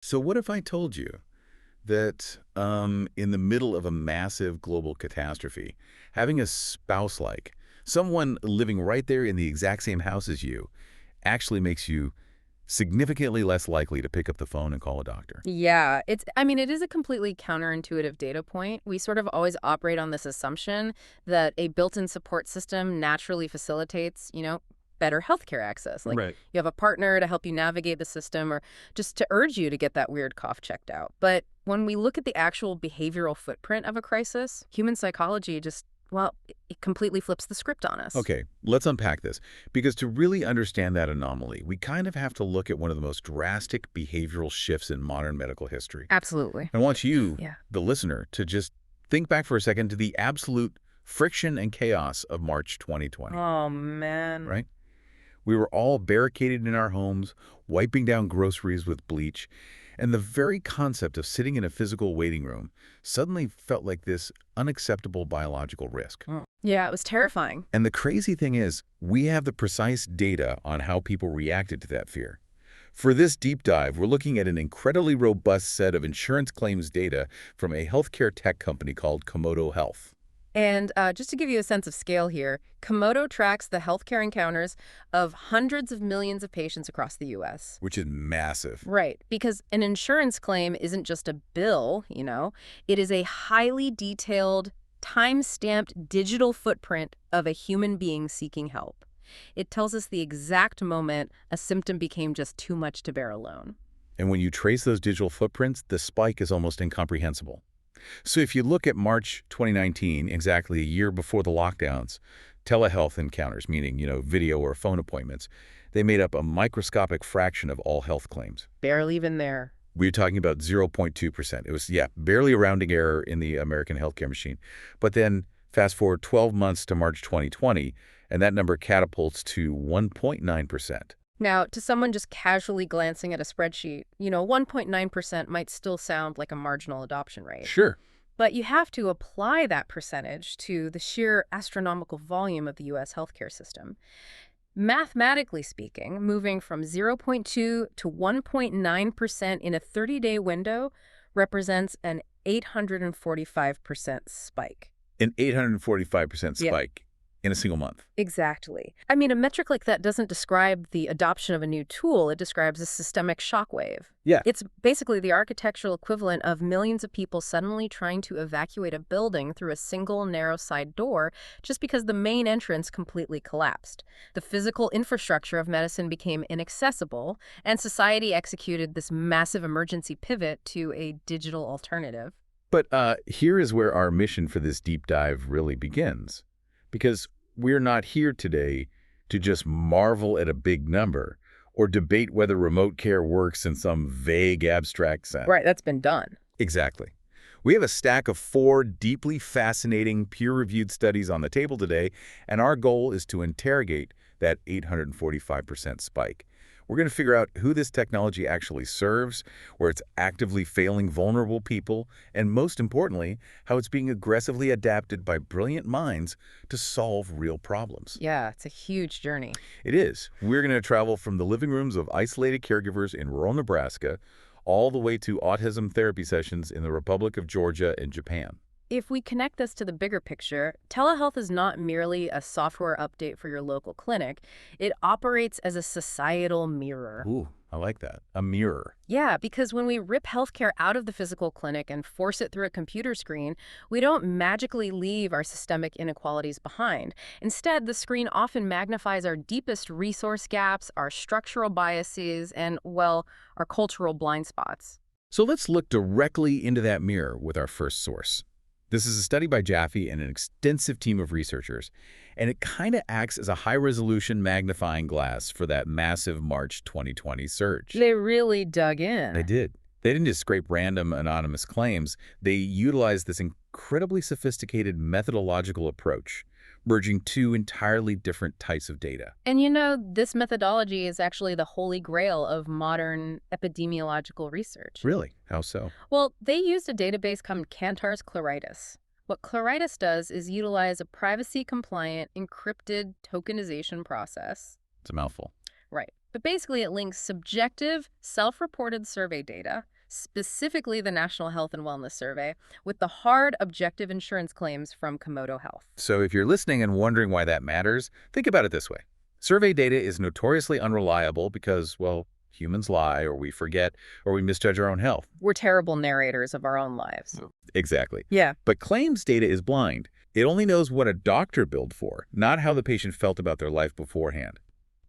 So what if I told you that in the middle of a massive global catastrophe, having a spouse like someone living right there in the exact same house as you actually makes you significantly less likely to pick up the phone and call a doctor? Yeah, I mean, it is a completely counterintuitive data point. We sort of always operate on this assumption that a built-in support system naturally facilitates, better healthcare access. Like Right. you have a partner to help you navigate the system or just to urge you to get that weird cough checked out. But when we look at the actual behavioral footprint of a crisis, human psychology just, well, it completely flips the script on us. Okay, let's unpack this. Because to really understand that anomaly, we kind of have to look at one of the most drastic behavioral shifts in modern medical history. Absolutely. I want you, Yeah. the listener, to just think back for a second to the absolute friction and chaos of March 2020, Oh, man. right? We were all barricaded in our homes, wiping down groceries with bleach, and the very concept of sitting in a physical waiting room suddenly felt like this unacceptable biological risk. Mm. Yeah, it was terrifying. And the crazy thing is, we have the precise data on how people reacted to that fear. For this deep dive, we're looking at an incredibly robust set of insurance claims data from a healthcare tech company called Komodo Health, And just to give you a sense of scale here, Komodo tracks the healthcare encounters of hundreds of millions of patients across the U.S. which is massive. Right, because an insurance claim isn't just a bill, it is a highly detailed, time-stamped digital footprint of a human being seeking help. It tells us the exact moment a symptom became just too much to bear alone. And when you trace those digital footprints, the spike is almost incomprehensible. So if you look at March 2019, exactly a year before the lockdowns, telehealth encounters, meaning, video or phone appointments, they made up a microscopic fraction of all health claims. Barely even there. We're talking about 0.2%. It was, yeah, barely a rounding error in the American healthcare machine. But then fast forward 12 months to March 2020, and that number catapults to 1.9%. Now, to someone just casually glancing at a spreadsheet, 1.9% might still sound like a marginal adoption rate. Sure. But you have to apply that percentage to the sheer astronomical volume of the U.S. healthcare system. Mathematically speaking, moving from 0.2 to 1.9% in a 30-day window represents an 845% spike. An 845% Yeah. spike in a single month. Exactly. I mean, a metric like that doesn't describe the adoption of a new tool. It describes a systemic shockwave. Yeah. It's basically the architectural equivalent of millions of people suddenly trying to evacuate a building through a single narrow side door just because the main entrance completely collapsed. The physical infrastructure of medicine became inaccessible, and society executed this massive emergency pivot to a digital alternative. But here is where our mission for this deep dive really begins. Because we're not here today to just marvel at a big number or debate whether remote care works in some vague abstract sense. Right, that's been done. Exactly. We have a stack of 4 deeply fascinating peer-reviewed studies on the table today, and our goal is to interrogate that 845% spike. We're going to figure out who this technology actually serves, where it's actively failing vulnerable people, and most importantly, how it's being aggressively adapted by brilliant minds to solve real problems. Yeah, it's a huge journey. It is. We're going to travel from the living rooms of isolated caregivers in rural Nebraska all the way to autism therapy sessions in the Republic of Georgia and Japan. If we connect this to the bigger picture, telehealth is not merely a software update for your local clinic. It operates as a societal mirror. Ooh, I like that. A mirror. Yeah, because when we rip healthcare out of the physical clinic and force it through a computer screen, we don't magically leave our systemic inequalities behind. Instead, the screen often magnifies our deepest resource gaps, our structural biases, and, well, our cultural blind spots. So let's look directly into that mirror with our first source. This is a study by Jaffe and an extensive team of researchers, and it kind of acts as a high-resolution magnifying glass for that massive March 2020 surge. They really dug They in. did. They didn't just scrape random anonymous claims. They utilized this incredibly sophisticated methodological approach, merging 2 entirely different types of data. And this methodology is actually the holy grail of modern epidemiological research. Really? How so? Well, they used a database called Cantar's Claritas. What Claritas does is utilize a privacy-compliant, encrypted tokenization process. It's a mouthful. Right. But basically, it links subjective, self-reported survey data, specifically the National Health and Wellness Survey, with the hard, objective insurance claims from Komodo Health. So if you're listening and wondering why that matters, think about it this way. Survey data is notoriously unreliable because, well, humans lie, or we forget, or we misjudge our own health. We're terrible narrators of our own lives. Exactly. Yeah. But claims data is blind. It only knows what a doctor billed for, not how the patient felt about their life beforehand.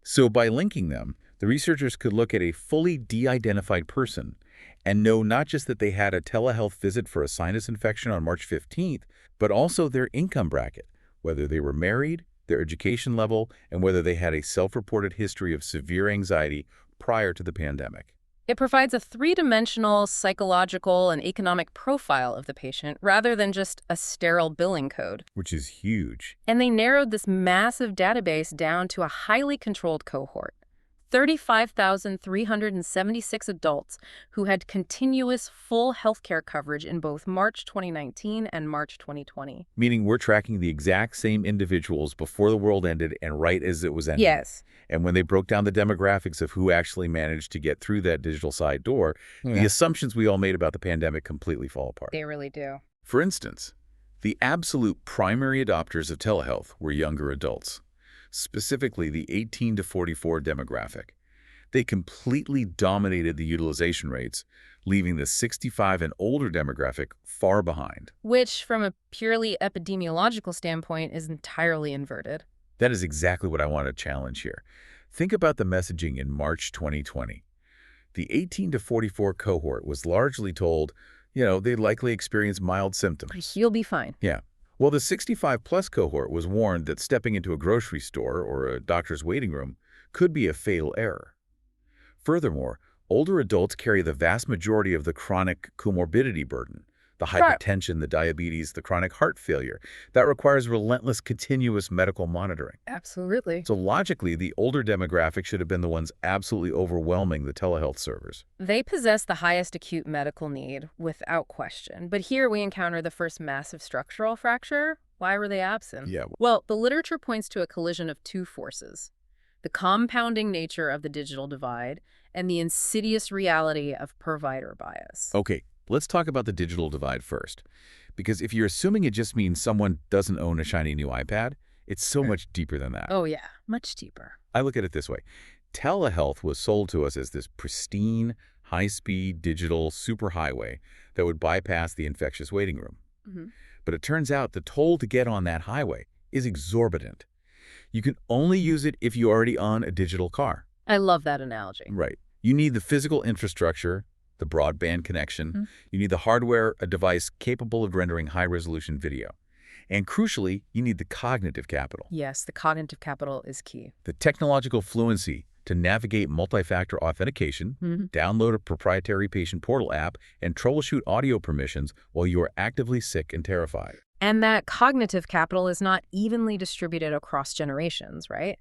So by linking them, the researchers could look at a fully de-identified person and know not just that they had a telehealth visit for a sinus infection on March 15th, but also their income bracket, whether they were married, their education level, and whether they had a self-reported history of severe anxiety prior to the pandemic. It provides a three-dimensional psychological and economic profile of the patient rather than just a sterile billing code. Which is huge. And they narrowed this massive database down to a highly controlled cohort. 35,376 adults who had continuous full healthcare coverage in both March 2019 and March 2020. Meaning we're tracking the exact same individuals before the world ended and right as it was ending. Yes. And when they broke down the demographics of who actually managed to get through that digital side door, the assumptions we all made about the pandemic completely fall apart. They really do. For instance, the absolute primary adopters of telehealth were younger adults, specifically the 18 to 44 demographic. They completely dominated the utilization rates, leaving the 65 and older demographic far behind. Which, from a purely epidemiological standpoint, is entirely inverted. That is exactly what I want to challenge here. Think about the messaging in March 2020. The 18 to 44 cohort was largely told, they'd likely experience mild symptoms. You'll be fine. Yeah. Well, the 65-plus cohort was warned that stepping into a grocery store or a doctor's waiting room could be a fatal error. Furthermore, older adults carry the vast majority of the chronic comorbidity burden, the hypertension, the diabetes, the chronic heart failure, that requires relentless, continuous medical monitoring. Absolutely. So logically, the older demographic should have been the ones absolutely overwhelming the telehealth servers. They possess the highest acute medical need, without question. But here we encounter the first massive structural fracture. Why were they absent? Yeah. Well, the literature points to a collision of two forces: the compounding nature of the digital divide and the insidious reality of provider bias. Okay. Let's talk about the digital divide first, because if you're assuming it just means someone doesn't own a shiny new iPad, it's so much deeper than that. Oh, yeah. Much deeper. I look at it this way. Telehealth was sold to us as this pristine, high-speed, digital superhighway that would bypass the infectious waiting room. But it turns out the toll to get on that highway is exorbitant. You can only use it if you already own a digital car. I love that analogy. Right. You need the physical infrastructure, the broadband connection. You need the hardware, a device capable of rendering high-resolution video. And crucially, you need the cognitive capital. Yes, the cognitive capital is key. The technological fluency to navigate multi-factor authentication, download a proprietary patient portal app, and troubleshoot audio permissions while you are actively sick and terrified. And that cognitive capital is not evenly distributed across generations, right?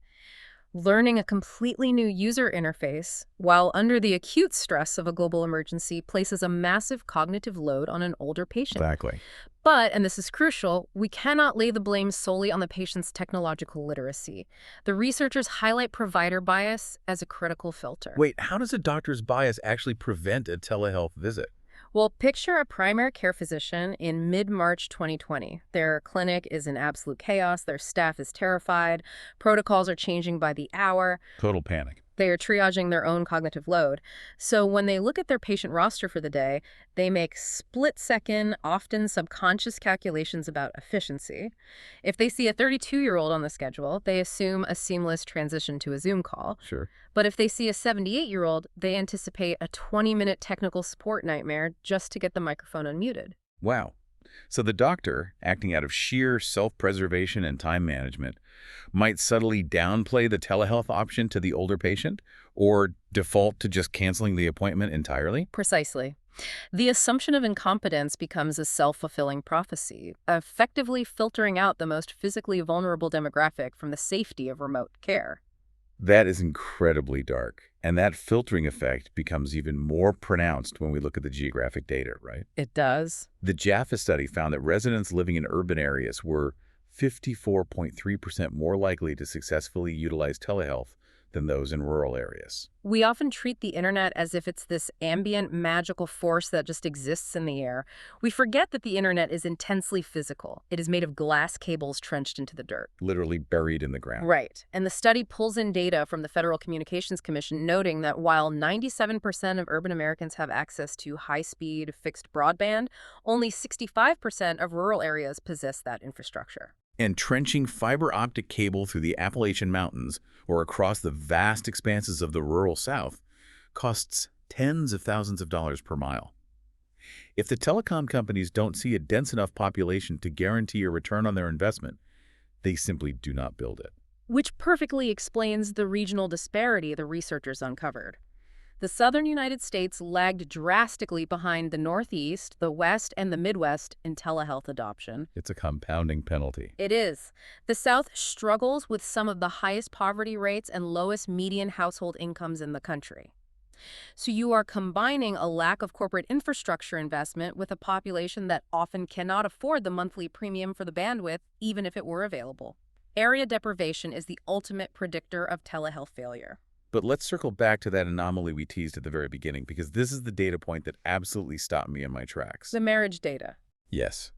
Learning a completely new user interface while under the acute stress of a global emergency places a massive cognitive load on an older patient. Exactly. But, and this is crucial, we cannot lay the blame solely on the patient's technological literacy. The researchers highlight provider bias as a critical filter. Wait, how does a doctor's bias actually prevent a telehealth visit? Well, picture a primary care physician in mid-March 2020. Their clinic is in absolute chaos. Their staff is terrified. Protocols are changing by the hour. Total panic. They are triaging their own cognitive load. So when they look at their patient roster for the day, they make split-second, often subconscious calculations about efficiency. If they see a 32-year-old on the schedule, they assume a seamless transition to a Zoom call. Sure. But if they see a 78-year-old, they anticipate a 20-minute technical support nightmare just to get the microphone unmuted. Wow. So the doctor, acting out of sheer self-preservation and time management, might subtly downplay the telehealth option to the older patient or default to just canceling the appointment entirely? Precisely. The assumption of incompetence becomes a self-fulfilling prophecy, effectively filtering out the most physically vulnerable demographic from the safety of remote care. That is incredibly dark. And that filtering effect becomes even more pronounced when we look at the geographic data, right? It does. The Jaffa study found that residents living in urban areas were 54.3% more likely to successfully utilize telehealth than those in rural areas. We often treat the internet as if it's this ambient, magical force that just exists in the air. We forget that the internet is intensely physical. It is made of glass cables trenched into the dirt. Literally buried in the ground. Right. And the study pulls in data from the Federal Communications Commission noting that while 97% of urban Americans have access to high-speed fixed broadband, only 65% of rural areas possess that infrastructure. And trenching fiber optic cable through the Appalachian Mountains or across the vast expanses of the rural South costs tens of thousands of dollars per mile. If the telecom companies don't see a dense enough population to guarantee a return on their investment, they simply do not build it. Which perfectly explains the regional disparity the researchers uncovered. The southern United States lagged drastically behind the Northeast, the West, and the Midwest in telehealth adoption. It's a compounding penalty. It is. The South struggles with some of the highest poverty rates and lowest median household incomes in the country. So you are combining a lack of corporate infrastructure investment with a population that often cannot afford the monthly premium for the bandwidth, even if it were available. Area deprivation is the ultimate predictor of telehealth failure. But let's circle back to that anomaly we teased at the very beginning, because this is the data point that absolutely stopped me in my tracks. The marriage data. Yes.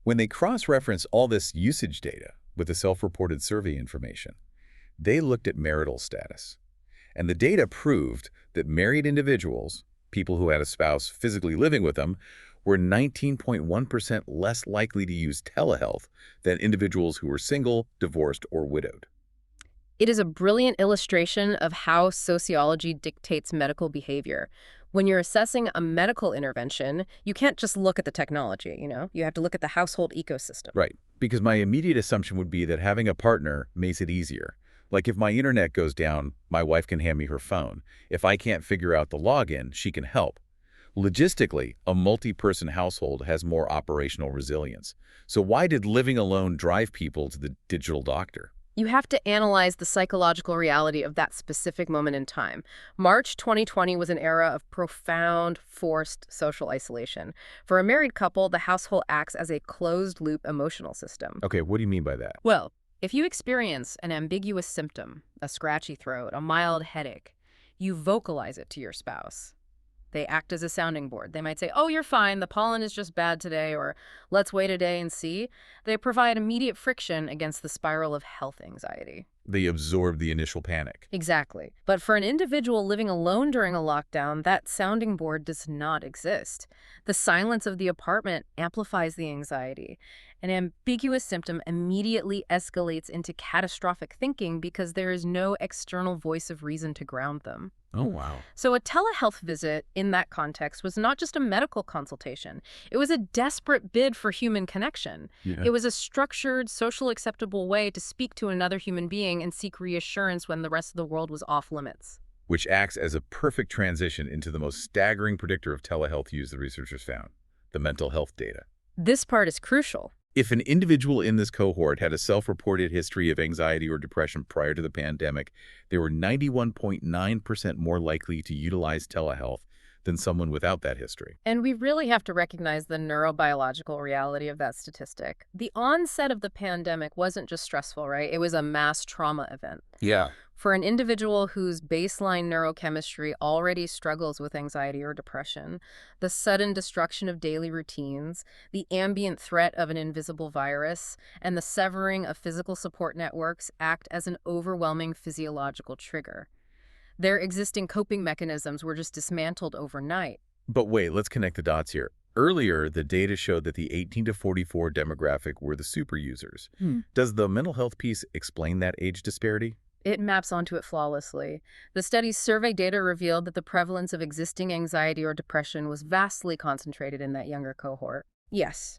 When they cross-reference all this usage data with the self-reported survey information, they looked at marital status. And the data proved that married individuals, people who had a spouse physically living with them, were 19.1% less likely to use telehealth than individuals who were single, divorced, or widowed. It is a brilliant illustration of how sociology dictates medical behavior. When you're assessing a medical intervention, you can't just look at the technology, You have to look at the household ecosystem. Right, because my immediate assumption would be that having a partner makes it easier. Like if my internet goes down, my wife can hand me her phone. If I can't figure out the login, she can help. Logistically, a multi-person household has more operational resilience. So why did living alone drive people to the digital doctor? You have to analyze the psychological reality of that specific moment in time. March 2020 was an era of profound, forced social isolation. For a married couple, the household acts as a closed-loop emotional system. Okay, what do you mean by that? Well, if you experience an ambiguous symptom, a scratchy throat, a mild headache, you vocalize it to your spouse. They act as a sounding board. They might say, "Oh, you're fine. The pollen is just bad today," or "Let's wait a day and see." They provide immediate friction against the spiral of health anxiety. They absorb the initial panic. Exactly. But for an individual living alone during a lockdown, that sounding board does not exist. The silence of the apartment amplifies the anxiety. An ambiguous symptom immediately escalates into catastrophic thinking because there is no external voice of reason to ground them. Oh, wow. So a telehealth visit in that context was not just a medical consultation. It was a desperate bid for human connection. Yeah. It was a structured, social acceptable way to speak to another human being and seek reassurance when the rest of the world was off limits. Which acts as a perfect transition into the most staggering predictor of telehealth use the researchers found, the mental health data. This part is crucial. If an individual in this cohort had a self-reported history of anxiety or depression prior to the pandemic, they were 91.9% more likely to utilize telehealth than someone without that history. And we really have to recognize the neurobiological reality of that statistic. The onset of the pandemic wasn't just stressful, right? It was a mass trauma event. Yeah. For an individual whose baseline neurochemistry already struggles with anxiety or depression, the sudden destruction of daily routines, the ambient threat of an invisible virus, and the severing of physical support networks act as an overwhelming physiological trigger. Their existing coping mechanisms were just dismantled overnight. But wait, let's connect the dots here. Earlier, the data showed that the 18 to 44 demographic were the super users. Does the mental health piece explain that age disparity? It maps onto it flawlessly. The study's survey data revealed that the prevalence of existing anxiety or depression was vastly concentrated in that younger cohort. Yes,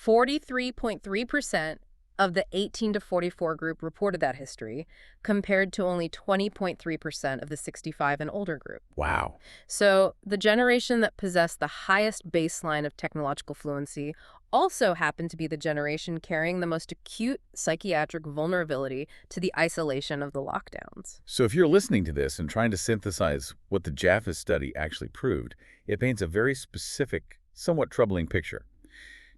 43.3% of the 18 to 44 group reported that history, compared to only 20.3% of the 65 and older group. Wow. So the generation that possessed the highest baseline of technological fluency also happened to be the generation carrying the most acute psychiatric vulnerability to the isolation of the lockdowns. So if you're listening to this and trying to synthesize what the Jaffa study actually proved, it paints a very specific, somewhat troubling picture.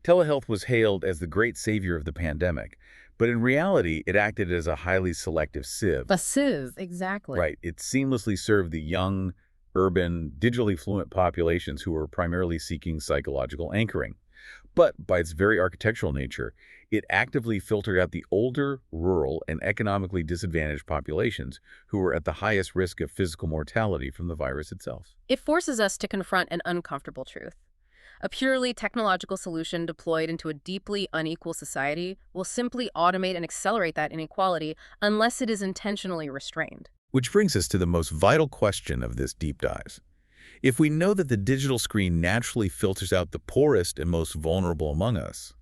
Telehealth was hailed as the great savior of the pandemic, But in reality, it acted as a highly selective sieve. A sieve, exactly. Right. It seamlessly served the young, urban, digitally fluent populations who were primarily seeking psychological anchoring. But by its very architectural nature, it actively filtered out the older, rural, and economically disadvantaged populations who were at the highest risk of physical mortality from the virus itself. It forces us to confront an uncomfortable truth. A purely technological solution deployed into a deeply unequal society will simply automate and accelerate that inequality unless it is intentionally restrained. Which brings us to the most vital question of this deep dive. If we know that the digital screen naturally filters out the poorest and most vulnerable among us,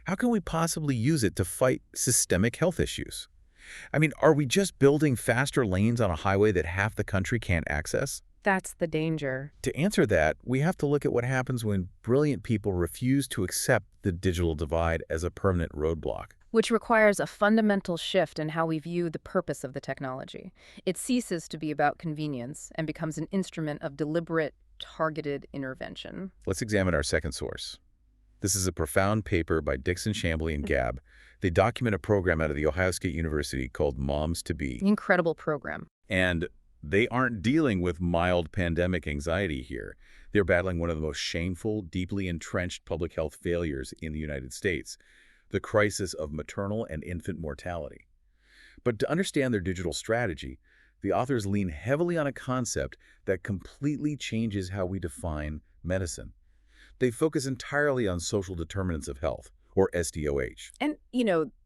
how can we possibly use it to fight systemic health issues? I mean, are we just building faster lanes on a highway that half the country can't access? That's the danger. To answer that, we have to look at what happens when brilliant people refuse to accept the digital divide as a permanent roadblock. Which requires a fundamental shift in how we view the purpose of the technology. It ceases to be about convenience and becomes an instrument of deliberate, targeted intervention. Let's examine our second source. This is a profound paper by Dixon, Chambly, and Gabb. They document a program out of the Ohio State University called Moms to Be. Incredible program. And they aren't dealing with mild pandemic anxiety here. They're battling one of the most shameful, deeply entrenched public health failures in the United States, the crisis of maternal and infant mortality. But to understand their digital strategy, the authors lean heavily on a concept that completely changes how we define medicine. They focus entirely on social determinants of health, or SDOH. And,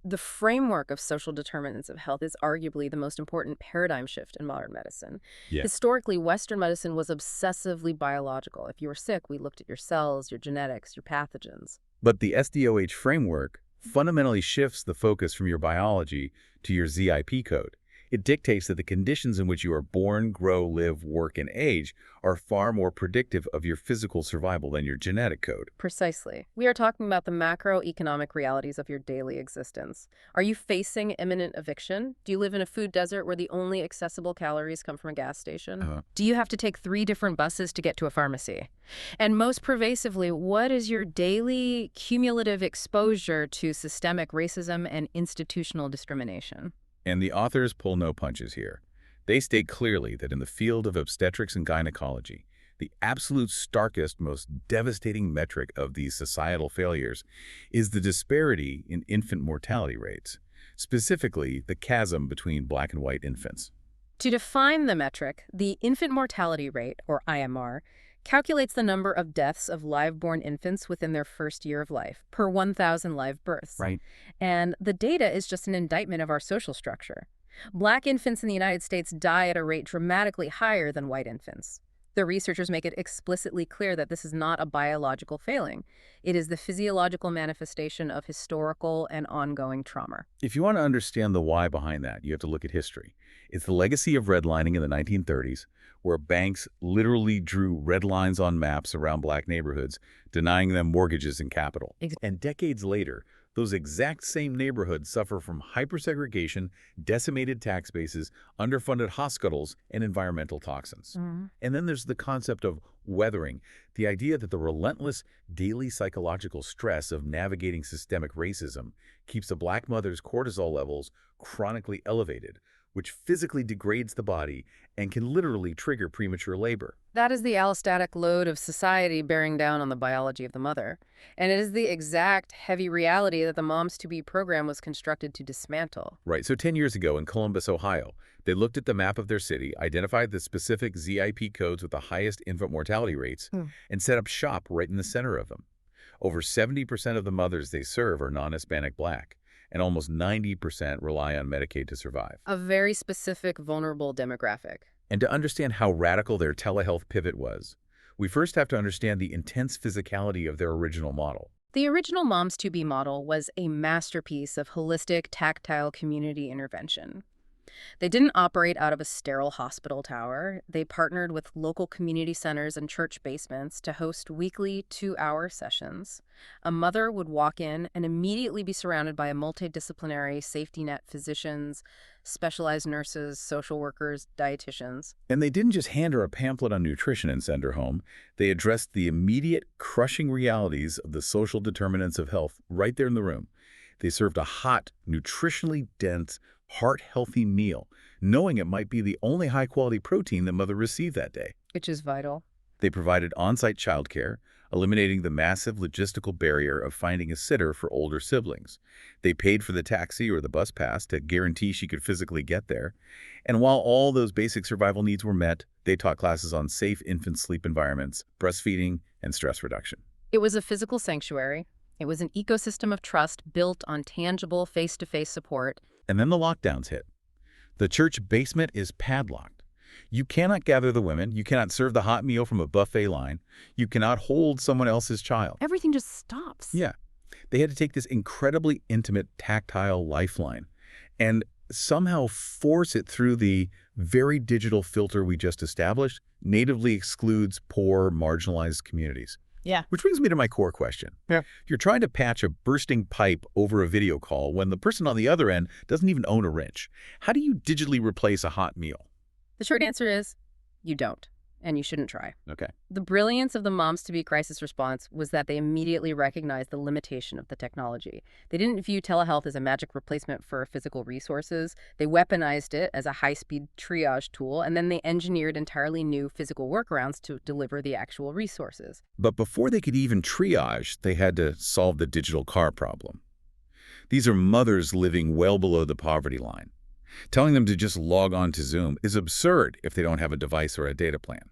the framework of social determinants of health is arguably the most important paradigm shift in modern medicine. Yeah. Historically, Western medicine was obsessively biological. If you were sick, we looked at your cells, your genetics, your pathogens. But the SDOH framework fundamentally shifts the focus from your biology to your ZIP code. It dictates that the conditions in which you are born, grow, live, work, and age are far more predictive of your physical survival than your genetic code. Precisely. We are talking about the macroeconomic realities of your daily existence. Are you facing imminent eviction? Do you live in a food desert where the only accessible calories come from a gas station? Do you have to take 3 different buses to get to a pharmacy? And most pervasively, what is your daily cumulative exposure to systemic racism and institutional discrimination? And the authors pull no punches here. They state clearly that in the field of obstetrics and gynecology, the absolute starkest, most devastating metric of these societal failures is the disparity in infant mortality rates, specifically the chasm between Black and white infants. To define the metric, the infant mortality rate, or IMR, calculates the number of deaths of live-born infants within their first year of life per 1,000 live births. Right. And the data is just an indictment of our social structure. Black infants in the United States die at a rate dramatically higher than white infants. The researchers make it explicitly clear that this is not a biological failing. It is the physiological manifestation of historical and ongoing trauma. If you want to understand the why behind that, you have to look at history. It's the legacy of redlining in the 1930s, where banks literally drew red lines on maps around Black neighborhoods, denying them mortgages and capital. And decades later, those exact same neighborhoods suffer from hypersegregation, decimated tax bases, underfunded hospitals, and environmental toxins. And then there's the concept of weathering, the idea that the relentless daily psychological stress of navigating systemic racism keeps a Black mother's cortisol levels chronically elevated, which physically degrades the body and can literally trigger premature labor. That is the allostatic load of society bearing down on the biology of the mother. And it is the exact heavy reality that the Moms to Be program was constructed to dismantle. Right. So 10 years ago in Columbus, Ohio, they looked at the map of their city, identified the specific ZIP codes with the highest infant mortality rates, and set up shop right in the center of them. Over 70% of the mothers they serve are non-Hispanic Black, and almost 90% rely on Medicaid to survive. A very specific, vulnerable demographic. And to understand how radical their telehealth pivot was, we first have to understand the intense physicality of their original model. The original Moms to Be model was a masterpiece of holistic, tactile community intervention. They didn't operate out of a sterile hospital tower. They partnered with local community centers and church basements to host weekly 2-hour sessions. A mother would walk in and immediately be surrounded by a multidisciplinary safety net physicians, specialized nurses, social workers, dietitians. And they didn't just hand her a pamphlet on nutrition and send her home. They addressed the immediate, crushing realities of the social determinants of health right there in the room. They served a hot, nutritionally dense, heart-healthy meal, knowing it might be the only high-quality protein the mother received that day. Which is vital. They provided on-site childcare, eliminating the massive logistical barrier of finding a sitter for older siblings. They paid for the taxi or the bus pass to guarantee she could physically get there. And while all those basic survival needs were met, they taught classes on safe infant sleep environments, breastfeeding, and stress reduction. It was a physical sanctuary. It was an ecosystem of trust built on tangible face-to-face support. And then the lockdowns hit. The church basement is padlocked. You cannot gather the women. You cannot serve the hot meal from a buffet line. You cannot hold someone else's child. Everything just stops. Yeah. They had to take this incredibly intimate, tactile lifeline and somehow force it through the very digital filter we just established, natively excludes poor, marginalized communities. Yeah. Which brings me to my core question. Yeah. You're trying to patch a bursting pipe over a video call when the person on the other end doesn't even own a wrench. How do you digitally replace a hot meal? The short answer is you don't, and you shouldn't try. Okay. The brilliance of the moms-to-be crisis response was that they immediately recognized the limitation of the technology. They didn't view telehealth as a magic replacement for physical resources. They weaponized it as a high-speed triage tool, and then they engineered entirely new physical workarounds to deliver the actual resources. But before they could even triage, they had to solve the digital car problem. These are mothers living well below the poverty line. Telling them to just log on to Zoom is absurd if they don't have a device or a data plan.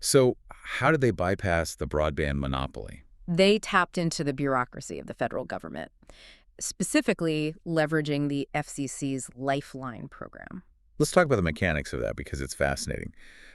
So how did they bypass the broadband monopoly? They tapped into the bureaucracy of the federal government, specifically leveraging the FCC's Lifeline program. Let's talk about the mechanics of that because it's fascinating.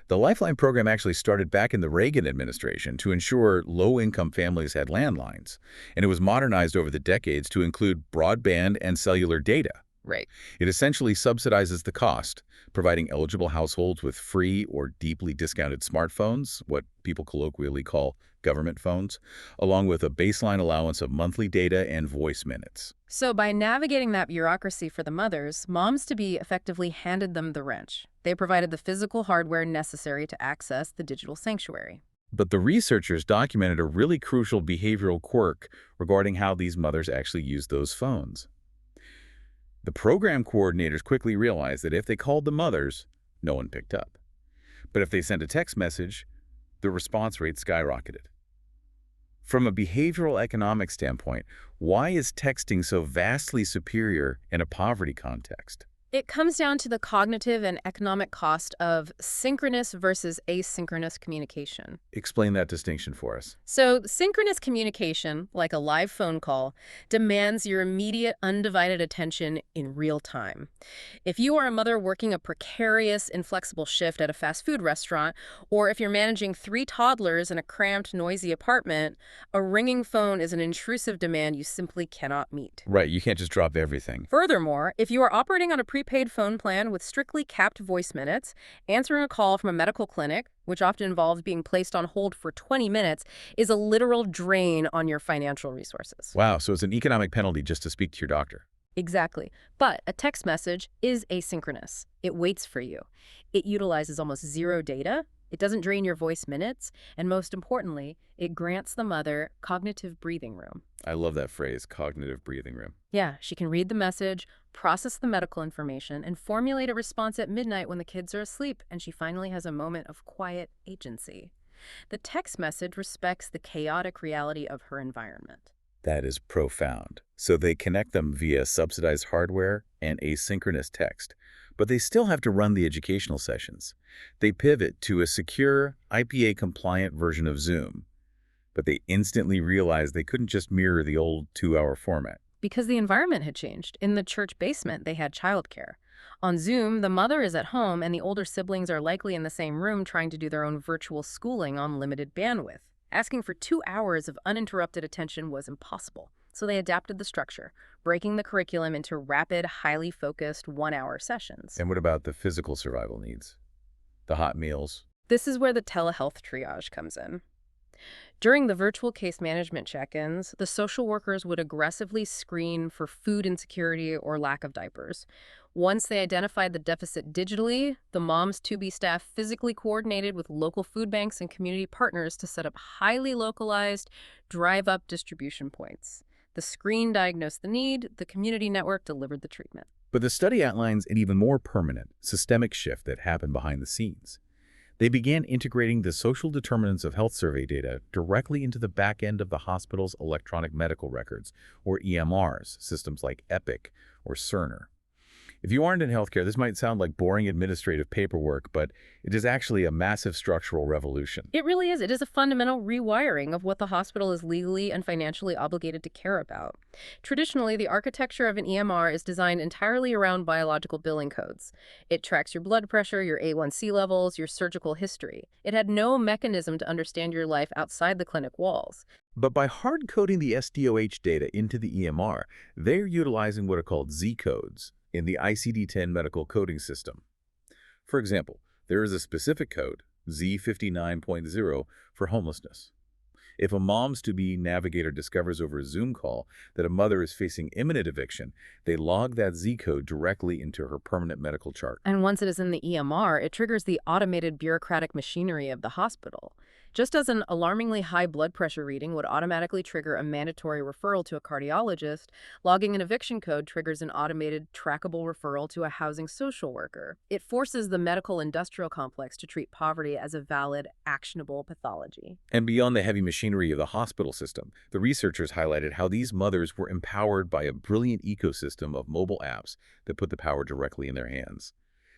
The Lifeline program actually started back in the Reagan administration to ensure low-income families had landlines, and it was modernized over the decades to include broadband and cellular data. Right. It essentially subsidizes the cost, providing eligible households with free or deeply discounted smartphones, what people colloquially call government phones, along with a baseline allowance of monthly data and voice minutes. So by navigating that bureaucracy for the mothers, moms-to-be effectively handed them the wrench. They provided the physical hardware necessary to access the digital sanctuary. But the researchers documented a really crucial behavioral quirk regarding how these mothers actually used those phones. The program coordinators quickly realized that if they called the mothers, no one picked up. But if they sent a text message, the response rate skyrocketed. From a behavioral economic standpoint, why is texting so vastly superior in a poverty context? It comes down to the cognitive and economic cost of synchronous versus asynchronous communication. Explain that distinction for us. So synchronous communication, like a live phone call, demands your immediate, undivided attention in real time. If you are a mother working a precarious, inflexible shift at a fast food restaurant, or if you're managing 3 toddlers in a cramped, noisy apartment, a ringing phone is an intrusive demand you simply cannot meet. Right, you can't just drop everything. Furthermore, if you are operating on a prepaid phone plan with strictly capped voice minutes, answering a call from a medical clinic, which often involves being placed on hold for 20 minutes, is a literal drain on your financial resources. Wow, so it's an economic penalty just to speak to your doctor. Exactly. But a text message is asynchronous. It waits for you. It utilizes almost zero data. It doesn't drain your voice minutes. And most importantly, it grants the mother cognitive breathing room. I love that phrase, cognitive breathing room. Yeah, she can read the message, process the medical information, and formulate a response at midnight when the kids are asleep, and she finally has a moment of quiet agency. The text message respects the chaotic reality of her environment. That is profound. So they connect them via subsidized hardware and asynchronous text, but they still have to run the educational sessions. They pivot to a secure, IPA-compliant version of Zoom, but they instantly realized they couldn't just mirror the old 2-hour format. Because the environment had changed. In the church basement, they had childcare. On Zoom, the mother is at home and the older siblings are likely in the same room trying to do their own virtual schooling on limited bandwidth. Asking for 2 hours of uninterrupted attention was impossible. So they adapted the structure, breaking the curriculum into rapid, highly focused 1-hour sessions. And what about the physical survival needs? The hot meals? This is where the telehealth triage comes in. During the virtual case management check-ins, the social workers would aggressively screen for food insecurity or lack of diapers. Once they identified the deficit digitally, the moms-to-be staff physically coordinated with local food banks and community partners to set up highly localized, drive-up distribution points. The screen diagnosed the need, the community network delivered the treatment. But the study outlines an even more permanent, systemic shift that happened behind the scenes. They began integrating the social determinants of health survey data directly into the back end of the hospital's electronic medical records, or EMRs, systems like Epic or Cerner. If you aren't in healthcare, this might sound like boring administrative paperwork, but it is actually a massive structural revolution. It really is. It is a fundamental rewiring of what the hospital is legally and financially obligated to care about. Traditionally, the architecture of an EMR is designed entirely around biological billing codes. It tracks your blood pressure, your A1C levels, your surgical history. It had no mechanism to understand your life outside the clinic walls. But by hard-coding the SDOH data into the EMR, they're utilizing what are called Z codes in the ICD-10 medical coding system. For example, there is a specific code, Z59.0, for homelessness. If a moms-to-be navigator discovers over a Zoom call that a mother is facing imminent eviction, they log that Z code directly into her permanent medical chart. And once it is in the EMR, it triggers the automated bureaucratic machinery of the hospital. Just as an alarmingly high blood pressure reading would automatically trigger a mandatory referral to a cardiologist, logging an eviction code triggers an automated, trackable referral to a housing social worker. It forces the medical-industrial complex to treat poverty as a valid, actionable pathology. And beyond the heavy machinery of the hospital system, the researchers highlighted how these mothers were empowered by a brilliant ecosystem of mobile apps that put the power directly in their hands.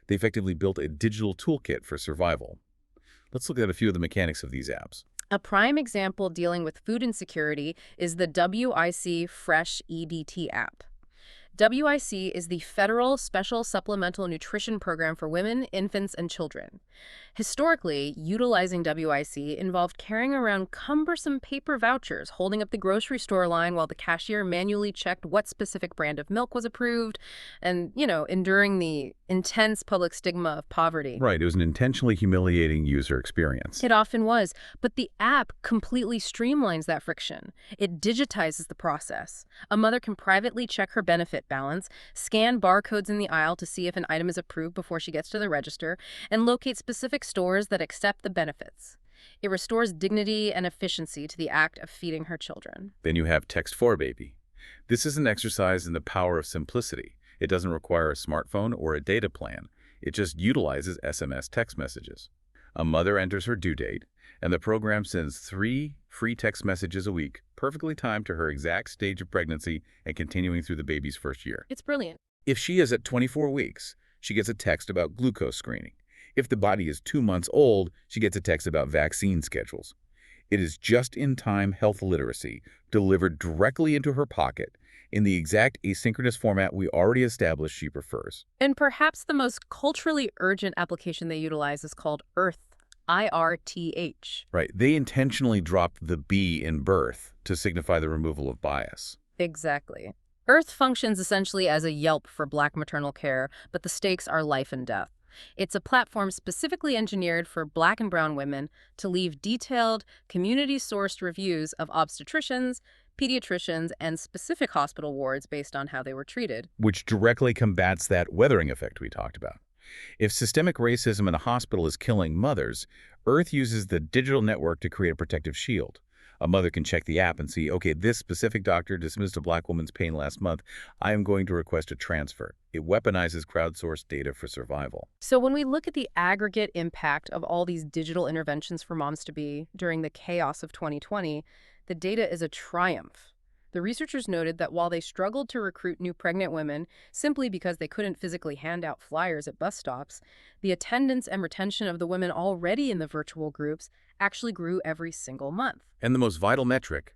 They effectively built a digital toolkit for survival. Let's look at a few of the mechanics of these apps. A prime example dealing with food insecurity is the WIC Fresh EDT app. WIC is the Federal Special Supplemental Nutrition Program for women, infants, and children. Historically, utilizing WIC involved carrying around cumbersome paper vouchers, holding up the grocery store line while the cashier manually checked what specific brand of milk was approved, and, enduring the intense public stigma of poverty. Right, it was an intentionally humiliating user experience. It often was, but the app completely streamlines that friction. It digitizes the process. A mother can privately check her benefit balance, scan barcodes in the aisle to see if an item is approved before she gets to the register, and locate specific stores that accept the benefits. It restores dignity and efficiency to the act of feeding her children. Then you have Text for Baby. This is an exercise in the power of simplicity. It doesn't require a smartphone or a data plan. It just utilizes SMS text messages. A mother enters her due date, and the program sends 3 free text messages a week, perfectly timed to her exact stage of pregnancy and continuing through the baby's first year. It's brilliant. If she is at 24 weeks, she gets a text about glucose screening. If the body is 2 months old, she gets a text about vaccine schedules. It is just-in-time health literacy delivered directly into her pocket in the exact asynchronous format we already established she prefers. And perhaps the most culturally urgent application they utilize is called IRTH. IRTH. Right. They intentionally dropped the B in birth to signify the removal of bias. Exactly. IRTH functions essentially as a Yelp for Black maternal care, but the stakes are life and death. It's a platform specifically engineered for Black and brown women to leave detailed, community-sourced reviews of obstetricians, pediatricians, and specific hospital wards based on how they were treated. Which directly combats that weathering effect we talked about. If systemic racism in a hospital is killing mothers, IRTH uses the digital network to create a protective shield. A mother can check the app and see, okay, this specific doctor dismissed a Black woman's pain last month. I am going to request a transfer. It weaponizes crowdsourced data for survival. So when we look at the aggregate impact of all these digital interventions for moms-to-be during the chaos of 2020, the data is a triumph. The researchers noted that while they struggled to recruit new pregnant women simply because they couldn't physically hand out flyers at bus stops, the attendance and retention of the women already in the virtual groups actually grew every single month. And the most vital metric,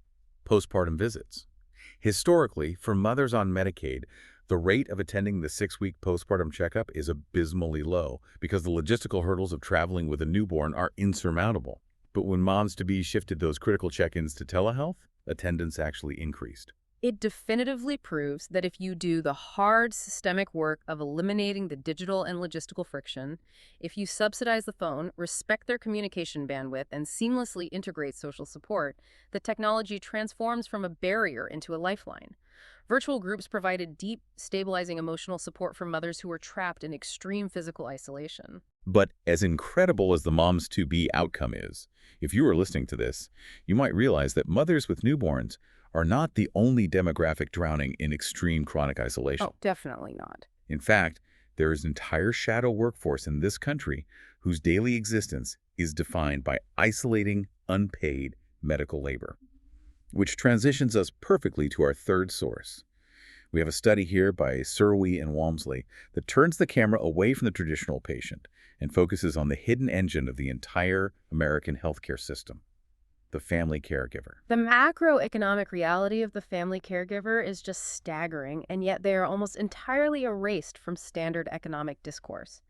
postpartum visits. Historically, for mothers on Medicaid, the rate of attending the 6-week postpartum checkup is abysmally low because the logistical hurdles of traveling with a newborn are insurmountable. But when moms-to-be shifted those critical check-ins to telehealth, attendance actually increased. It definitively proves that if you do the hard systemic work of eliminating the digital and logistical friction, if you subsidize the phone, respect their communication bandwidth, and seamlessly integrate social support, the technology transforms from a barrier into a lifeline. Virtual groups provided deep, stabilizing emotional support for mothers who were trapped in extreme physical isolation. But as incredible as the moms-to-be outcome is, if you are listening to this, you might realize that mothers with newborns are not the only demographic drowning in extreme chronic isolation. Oh, definitely not. In fact, there is an entire shadow workforce in this country whose daily existence is defined by isolating, unpaid medical labor. Which transitions us perfectly to our third source. We have a study here by Surwey and Walmsley that turns the camera away from the traditional patient and focuses on the hidden engine of the entire American healthcare system, the family caregiver. The macroeconomic reality of the family caregiver is just staggering, and yet they are almost entirely erased from standard economic discourse.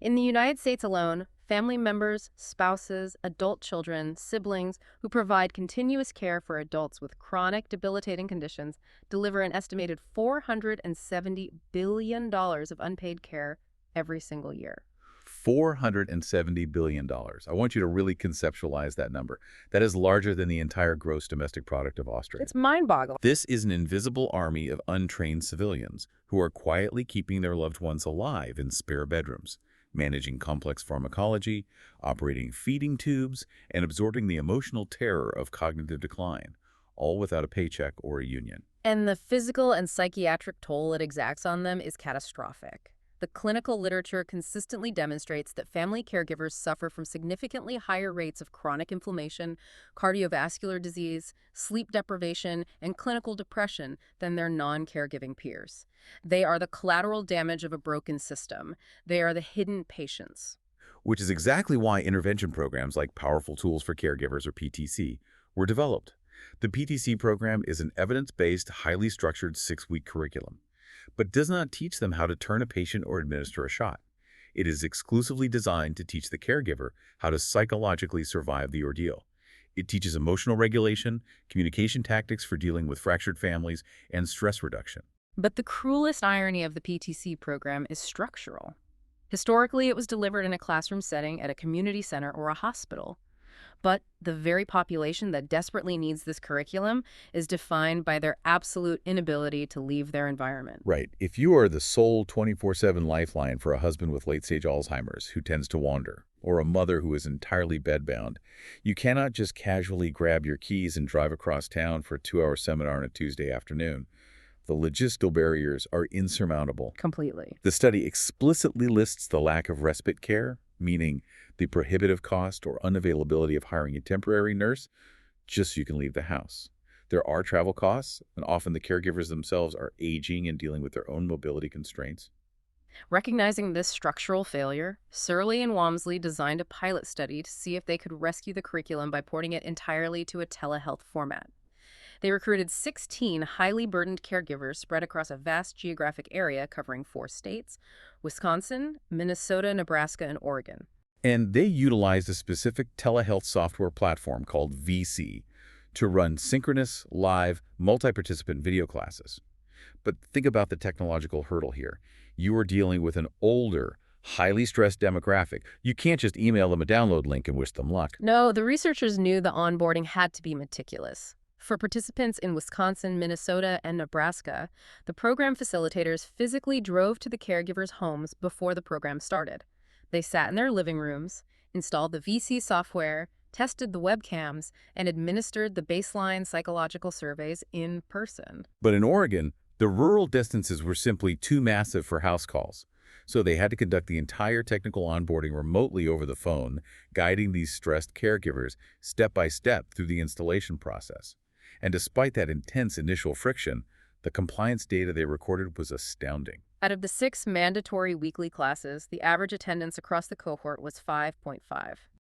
In the United States alone, family members, spouses, adult children, siblings who provide continuous care for adults with chronic, debilitating conditions deliver an estimated $470 billion of unpaid care every single year. $470 billion. I want you to really conceptualize that number. That is larger than the entire gross domestic product of Austria. It's mind-boggling. This is an invisible army of untrained civilians who are quietly keeping their loved ones alive in spare bedrooms, managing complex pharmacology, operating feeding tubes, and absorbing the emotional terror of cognitive decline, all without a paycheck or a union. And the physical and psychiatric toll it exacts on them is catastrophic. The clinical literature consistently demonstrates that family caregivers suffer from significantly higher rates of chronic inflammation, cardiovascular disease, sleep deprivation, and clinical depression than their non-caregiving peers. They are the collateral damage of a broken system. They are the hidden patients. Which is exactly why intervention programs like Powerful Tools for Caregivers, or PTC, were developed. The PTC program is an evidence-based, highly structured 6-week curriculum, but does not teach them how to turn a patient or administer a shot. It is exclusively designed to teach the caregiver how to psychologically survive the ordeal. It teaches emotional regulation, communication tactics for dealing with fractured families, and stress reduction. But the cruelest irony of the PTC program is structural. Historically, it was delivered in a classroom setting at a community center or a hospital. But the very population that desperately needs this curriculum is defined by their absolute inability to leave their environment. Right. If you are the sole 24/7 lifeline for a husband with late-stage Alzheimer's who tends to wander, or a mother who is entirely bedbound, you cannot just casually grab your keys and drive across town for a 2-hour seminar on a Tuesday afternoon. The logistical barriers are insurmountable. Completely. The study explicitly lists the lack of respite care, meaning the prohibitive cost or unavailability of hiring a temporary nurse just so you can leave the house. There are travel costs, and often the caregivers themselves are aging and dealing with their own mobility constraints. Recognizing this structural failure, Surley and Walmsley designed a pilot study to see if they could rescue the curriculum by porting it entirely to a telehealth format. They recruited 16 highly burdened caregivers spread across a vast geographic area covering 4 states: Wisconsin, Minnesota, Nebraska, and Oregon. And they utilized a specific telehealth software platform called VC to run synchronous, live, multi-participant video classes. But think about the technological hurdle here. You are dealing with an older, highly stressed demographic. You can't just email them a download link and wish them luck. No, the researchers knew the onboarding had to be meticulous. For participants in Wisconsin, Minnesota, and Nebraska, the program facilitators physically drove to the caregivers' homes before the program started. They sat in their living rooms, installed the VC software, tested the webcams, and administered the baseline psychological surveys in person. But in Oregon, the rural distances were simply too massive for house calls. So they had to conduct the entire technical onboarding remotely over the phone, guiding these stressed caregivers step by step through the installation process. And despite that intense initial friction, the compliance data they recorded was astounding. Out of the 6 mandatory weekly classes, the average attendance across the cohort was 5.5.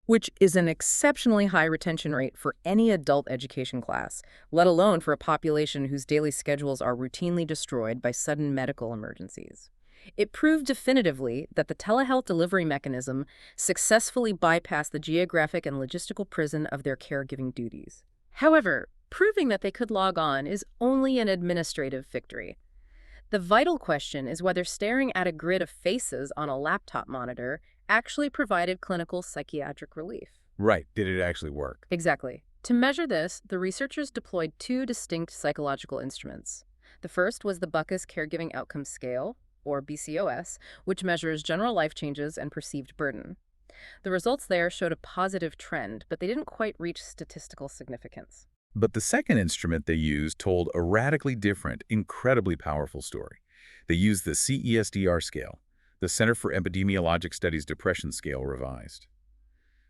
Which is an exceptionally high retention rate for any adult education class, let alone for a population whose daily schedules are routinely destroyed by sudden medical emergencies. It proved definitively that the telehealth delivery mechanism successfully bypassed the geographic and logistical prison of their caregiving duties. However, proving that they could log on is only an administrative victory. The vital question is whether staring at a grid of faces on a laptop monitor actually provided clinical psychiatric relief. Right. Did it actually work? Exactly. To measure this, the researchers deployed 2 distinct psychological instruments. The first was the Buckus Caregiving Outcome Scale, or BCOS, which measures general life changes and perceived burden. The results there showed a positive trend, but they didn't quite reach statistical significance. But the second instrument they used told a radically different, incredibly powerful story. They used the CESDR scale, the Center for Epidemiologic Studies Depression Scale revised.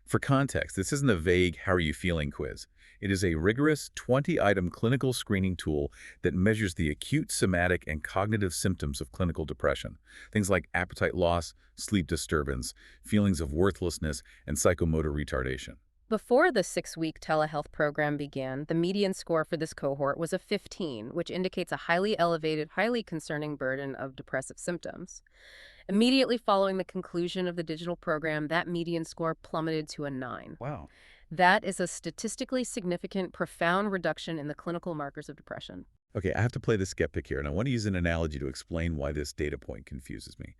For context, this isn't a vague "how are you feeling" quiz. It is a rigorous 20-item clinical screening tool that measures the acute somatic and cognitive symptoms of clinical depression, things like appetite loss, sleep disturbance, feelings of worthlessness, and psychomotor retardation. Before the 6-week telehealth program began, the median score for this cohort was a 15, which indicates a highly elevated, highly concerning burden of depressive symptoms. Immediately following the conclusion of the digital program, that median score plummeted to a 9. Wow. That is a statistically significant, profound reduction in the clinical markers of depression. Okay, I have to play the skeptic here, and I want to use an analogy to explain why this data point confuses me.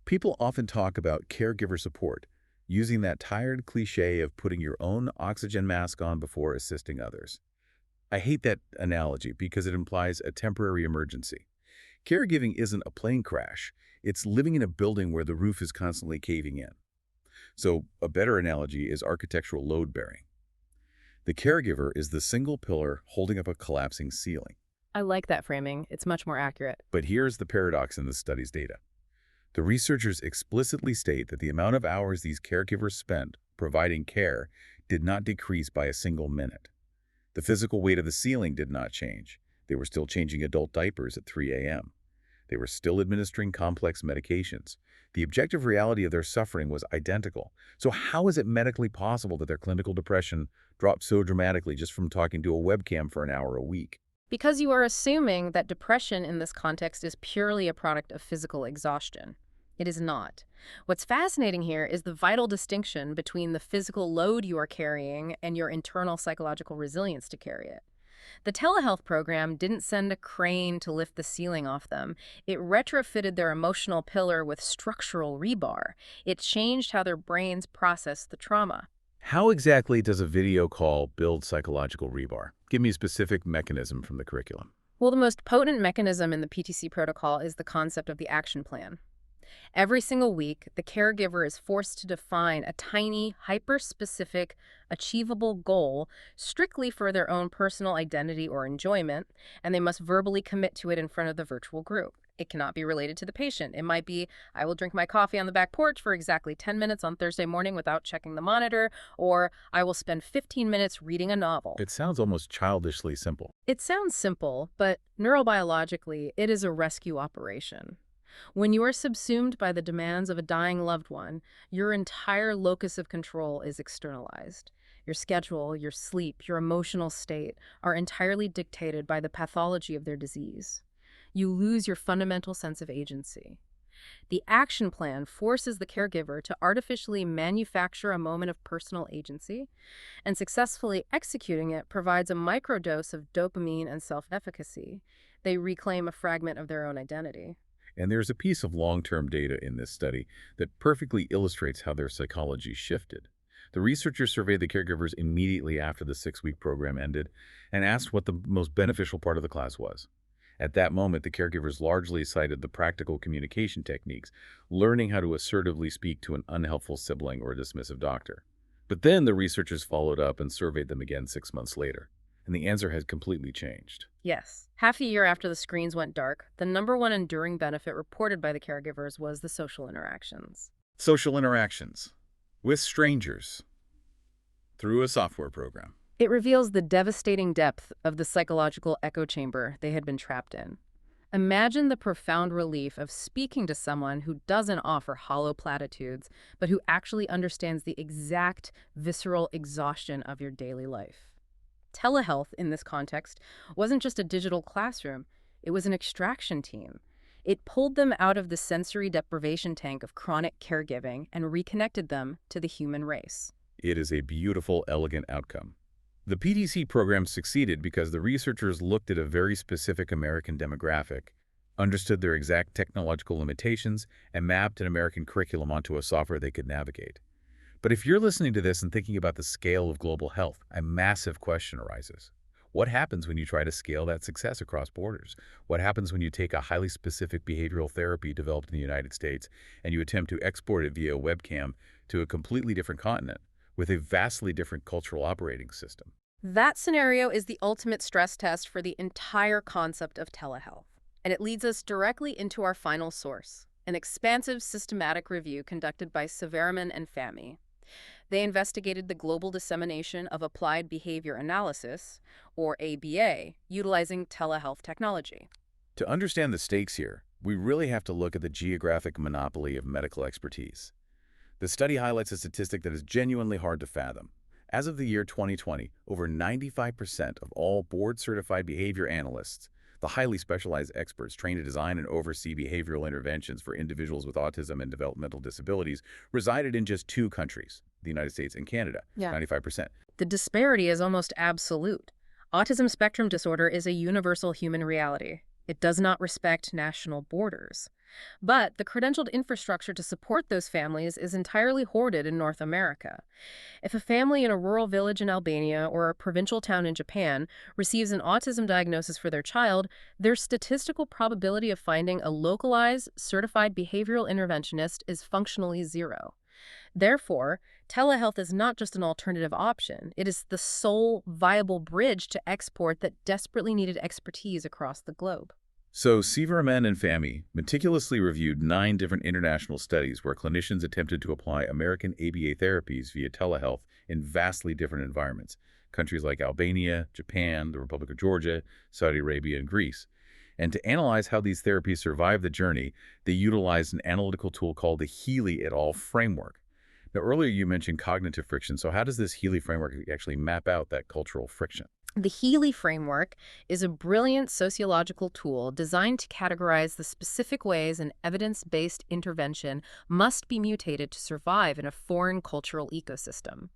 People often talk about caregiver support, using that tired cliche of putting your own oxygen mask on before assisting others. I hate that analogy because it implies a temporary emergency. Caregiving isn't a plane crash. It's living in a building where the roof is constantly caving in. So a better analogy is architectural load bearing. The caregiver is the single pillar holding up a collapsing ceiling. I like that framing. It's much more accurate. But here's the paradox in the study's data. The researchers explicitly state that the amount of hours these caregivers spent providing care did not decrease by a single minute. The physical weight of the ceiling did not change. They were still changing adult diapers at 3 a.m. They were still administering complex medications. The objective reality of their suffering was identical. So how is it medically possible that their clinical depression dropped so dramatically just from talking to a webcam for an hour a week? Because you are assuming that depression in this context is purely a product of physical exhaustion. It is not. What's fascinating here is the vital distinction between the physical load you are carrying and your internal psychological resilience to carry it. The telehealth program didn't send a crane to lift the ceiling off them. It retrofitted their emotional pillar with structural rebar. It changed how their brains processed the trauma. How exactly does a video call build psychological rebar? Give me a specific mechanism from the curriculum. Well, the most potent mechanism in the PTC protocol is the concept of the action plan. Every single week, the caregiver is forced to define a tiny, hyper-specific, achievable goal strictly for their own personal identity or enjoyment, and they must verbally commit to it in front of the virtual group. It cannot be related to the patient. It might be, I will drink my coffee on the back porch for exactly 10 minutes on Thursday morning without checking the monitor, or I will spend 15 minutes reading a novel. It sounds almost childishly simple. It sounds simple, but neurobiologically, it is a rescue operation. When you are subsumed by the demands of a dying loved one, your entire locus of control is externalized. Your schedule, your sleep, your emotional state are entirely dictated by the pathology of their disease. You lose your fundamental sense of agency. The action plan forces the caregiver to artificially manufacture a moment of personal agency, and successfully executing it provides a microdose of dopamine and self-efficacy. They reclaim a fragment of their own identity. And there's a piece of long-term data in this study that perfectly illustrates how their psychology shifted. The researchers surveyed the caregivers immediately after the 6-week program ended and asked what the most beneficial part of the class was. At that moment, the caregivers largely cited the practical communication techniques, learning how to assertively speak to an unhelpful sibling or a dismissive doctor. But then the researchers followed up and surveyed them again 6 months later, and the answer had completely changed. Yes. Half a year after the screens went dark, the number one enduring benefit reported by the caregivers was the social interactions. Social interactions with strangers through a software program. It reveals the devastating depth of the psychological echo chamber they had been trapped in. Imagine the profound relief of speaking to someone who doesn't offer hollow platitudes, but who actually understands the exact visceral exhaustion of your daily life. Telehealth, in this context, wasn't just a digital classroom. It was an extraction team. It pulled them out of the sensory deprivation tank of chronic caregiving and reconnected them to the human race. It is a beautiful, elegant outcome. The PTC program succeeded because the researchers looked at a very specific American demographic, understood their exact technological limitations, and mapped an American curriculum onto a software they could navigate. But if you're listening to this and thinking about the scale of global health, a massive question arises. What happens when you try to scale that success across borders? What happens when you take a highly specific behavioral therapy developed in the United States and you attempt to export it via a webcam to a completely different continent with a vastly different cultural operating system? That scenario is the ultimate stress test for the entire concept of telehealth. And it leads us directly into our final source, an expansive systematic review conducted by Severaman and Fahmy. They investigated the global dissemination of applied behavior analysis, or ABA, utilizing telehealth technology. To understand the stakes here, we really have to look at the geographic monopoly of medical expertise. The study highlights a statistic that is genuinely hard to fathom. As of the year 2020, over 95% of all board-certified behavior analysts, the highly specialized experts trained to design and oversee behavioral interventions for individuals with autism and developmental disabilities, resided in just two countries, the United States and Canada, Yeah. 95%. The disparity is almost absolute. Autism spectrum disorder is a universal human reality. It does not respect national borders. But the credentialed infrastructure to support those families is entirely hoarded in North America. If a family in a rural village in Albania or a provincial town in Japan receives an autism diagnosis for their child, their statistical probability of finding a localized, certified behavioral interventionist is functionally zero. Therefore, telehealth is not just an alternative option. It is the sole viable bridge to export that desperately needed expertise across the globe. So, Severaman and Fahmy meticulously reviewed 9 different international studies where clinicians attempted to apply American ABA therapies via telehealth in vastly different environments, countries like Albania, Japan, the Republic of Georgia, Saudi Arabia, and Greece. And to analyze how these therapies survived the journey, they utilized an analytical tool called the Healy et al. Framework. Now, earlier you mentioned cognitive friction, so how does this Healy framework actually map out that cultural friction? The Healy framework is a brilliant sociological tool designed to categorize the specific ways an evidence-based intervention must be mutated to survive in a foreign cultural ecosystem.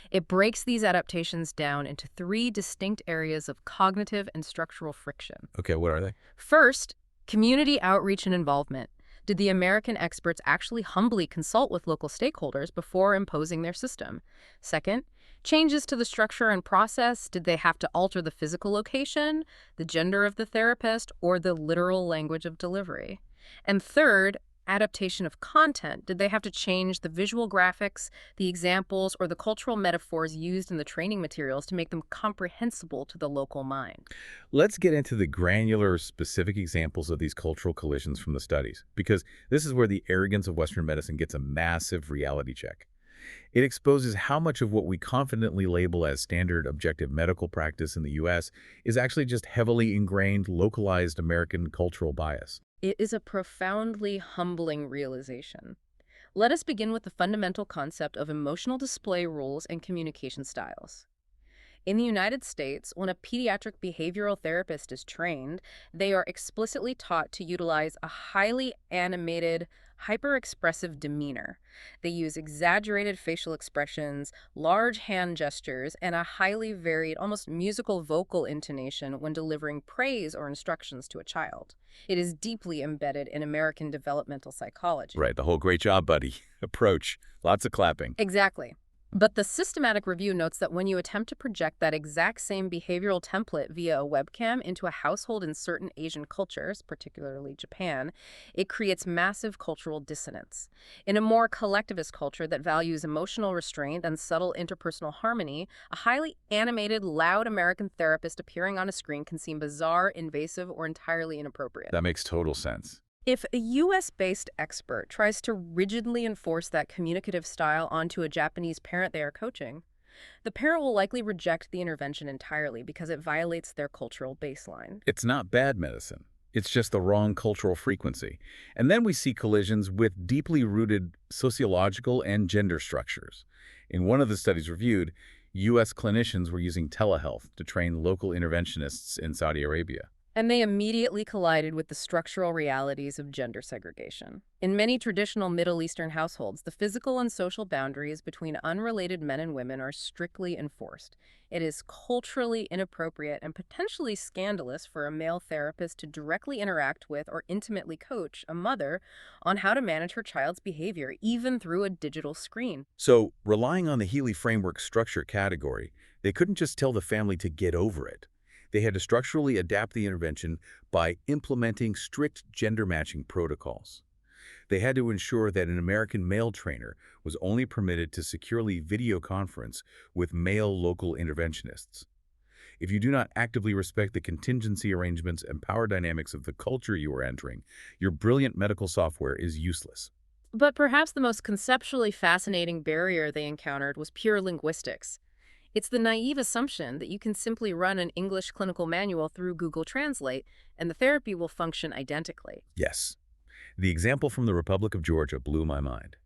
It breaks these adaptations down into 3 distinct areas of cognitive and structural friction. Okay, what are they? First, community outreach and involvement. Did the American experts actually humbly consult with local stakeholders before imposing their system? Second, changes to the structure and process. Did they have to alter the physical location, the gender of the therapist, or the literal language of delivery? And third, adaptation of content. Did they have to change the visual graphics, the examples, or the cultural metaphors used in the training materials to make them comprehensible to the local mind? Let's get into the granular, specific examples of these cultural collisions from the studies, because this is where the arrogance of Western medicine gets a massive reality check. It exposes how much of what we confidently label as standard objective medical practice in the U.S. is actually just heavily ingrained, localized American cultural bias. It is a profoundly humbling realization. Let us begin with the fundamental concept of emotional display rules and communication styles. In the United States, when a pediatric behavioral therapist is trained, they are explicitly taught to utilize a highly animated, hyper-expressive demeanor. They use exaggerated facial expressions, large hand gestures, and a highly varied, almost musical vocal intonation when delivering praise or instructions to a child. It is deeply embedded in American developmental psychology. Right, the whole "great job, buddy" approach. Lots of clapping. Exactly. But the systematic review notes that when you attempt to project that exact same behavioral template via a webcam into a household in certain Asian cultures, particularly Japan, it creates massive cultural dissonance. In a more collectivist culture that values emotional restraint and subtle interpersonal harmony, a highly animated, loud American therapist appearing on a screen can seem bizarre, invasive, or entirely inappropriate. That makes total sense. If a US-based expert tries to rigidly enforce that communicative style onto a Japanese parent they are coaching, the parent will likely reject the intervention entirely because it violates their cultural baseline. It's not bad medicine. It's just the wrong cultural frequency. And then we see collisions with deeply rooted sociological and gender structures. In one of the studies reviewed, U.S. clinicians were using telehealth to train local interventionists in Saudi Arabia. And they immediately collided with the structural realities of gender segregation. In many traditional Middle Eastern households, the physical and social boundaries between unrelated men and women are strictly enforced. It is culturally inappropriate and potentially scandalous for a male therapist to directly interact with or intimately coach a mother on how to manage her child's behavior, even through a digital screen. So, relying on the Healy framework structure category, they couldn't just tell the family to get over it. They had to structurally adapt the intervention by implementing strict gender matching protocols. They had to ensure that an American male trainer was only permitted to securely video conference with male local interventionists. If you do not actively respect the contingency arrangements and power dynamics of the culture you are entering, your brilliant medical software is useless. But perhaps the most conceptually fascinating barrier they encountered was pure linguistics. It's the naive assumption that you can simply run an English clinical manual through Google Translate and the therapy will function identically. Yes. The example from the Republic of Georgia blew my mind.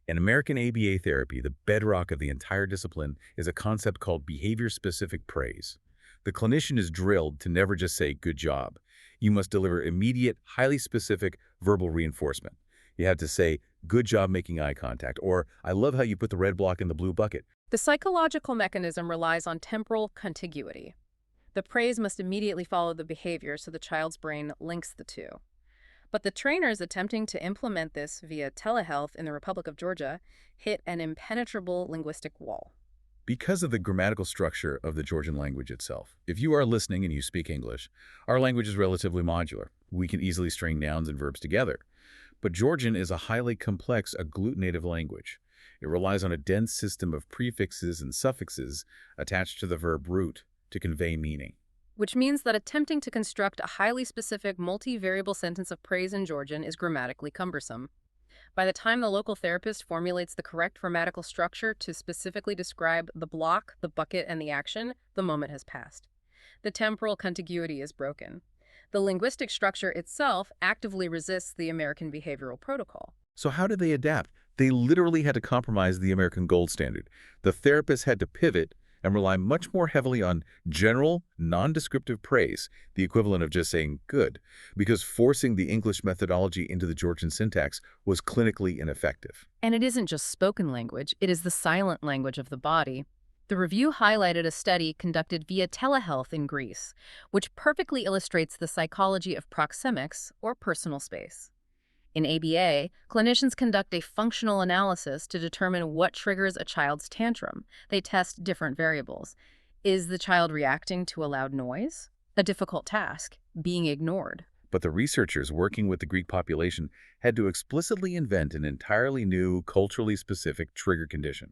In American ABA therapy, the bedrock of the entire discipline is a concept called behavior-specific praise. The clinician is drilled to never just say, "good job." You must deliver immediate, highly specific verbal reinforcement. You have to say, "good job making eye contact," or "I love how you put the red block in the blue bucket." The psychological mechanism relies on temporal contiguity. The praise must immediately follow the behavior so the child's brain links the two. But the trainers attempting to implement this via telehealth in the Republic of Georgia hit an impenetrable linguistic wall. Because of the grammatical structure of the Georgian language itself. If you are listening and you speak English, our language is relatively modular. We can easily string nouns and verbs together. But Georgian is a highly complex agglutinative language. It relies on a dense system of prefixes and suffixes attached to the verb root to convey meaning. Which means that attempting to construct a highly specific multivariable sentence of praise in Georgian is grammatically cumbersome. By the time the local therapist formulates the correct grammatical structure to specifically describe the block, the bucket, and the action, the moment has passed. The temporal contiguity is broken. The linguistic structure itself actively resists the American behavioral protocol. So how did they adapt? They literally had to compromise the American gold standard. The therapist had to pivot and rely much more heavily on general, non-descriptive praise, the equivalent of just saying good, because forcing the English methodology into the Georgian syntax was clinically ineffective. And it isn't just spoken language, it is the silent language of the body. The review highlighted a study conducted via telehealth in Greece, which perfectly illustrates the psychology of proxemics, or personal space. In ABA, clinicians conduct a functional analysis to determine what triggers a child's tantrum. They test different variables. Is the child reacting to a loud noise? A difficult task, being ignored. But the researchers working with the Greek population had to explicitly invent an entirely new, culturally specific trigger condition.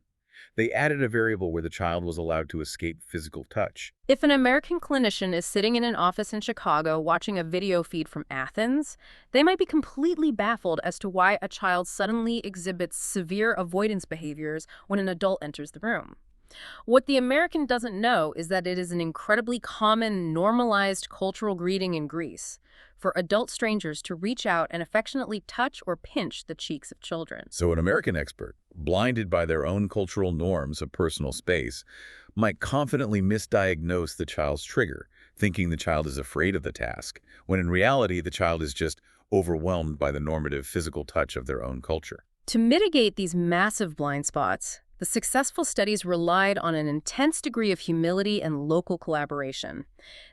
They added a variable where the child was allowed to escape physical touch. If an American clinician is sitting in an office in Chicago watching a video feed from Athens, they might be completely baffled as to why a child suddenly exhibits severe avoidance behaviors when an adult enters the room. What the American doesn't know is that it is an incredibly common, normalized cultural greeting in Greece for adult strangers to reach out and affectionately touch or pinch the cheeks of children. So an American expert, blinded by their own cultural norms of personal space, might confidently misdiagnose the child's trigger, thinking the child is afraid of the task, when in reality the child is just overwhelmed by the normative physical touch of their own culture. To mitigate these massive blind spots, the successful studies relied on an intense degree of humility and local collaboration.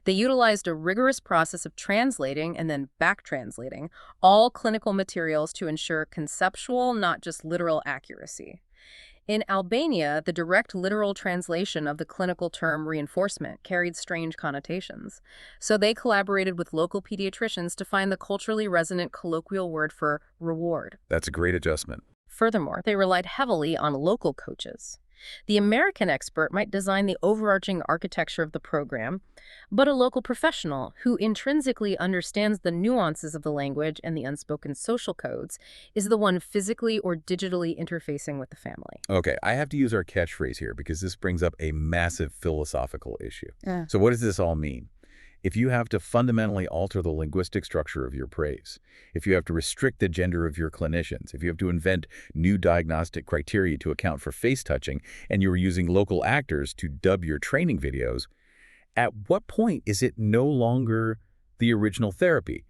They utilized a rigorous process of translating and then back-translating all clinical materials to ensure conceptual, not just literal accuracy. In Albania, the direct literal translation of the clinical term reinforcement carried strange connotations. So they collaborated with local pediatricians to find the culturally resonant colloquial word for reward. That's a great adjustment. Furthermore, they relied heavily on local coaches. The American expert might design the overarching architecture of the program, but a local professional who intrinsically understands the nuances of the language and the unspoken social codes is the one physically or digitally interfacing with the family. Okay, I have to use our catchphrase here because this brings up a massive philosophical issue. Yeah. So what does this all mean? If you have to fundamentally alter the linguistic structure of your praise, if you have to restrict the gender of your clinicians, if you have to invent new diagnostic criteria to account for face touching, and you're using local actors to dub your training videos, at what point is it no longer the original therapy?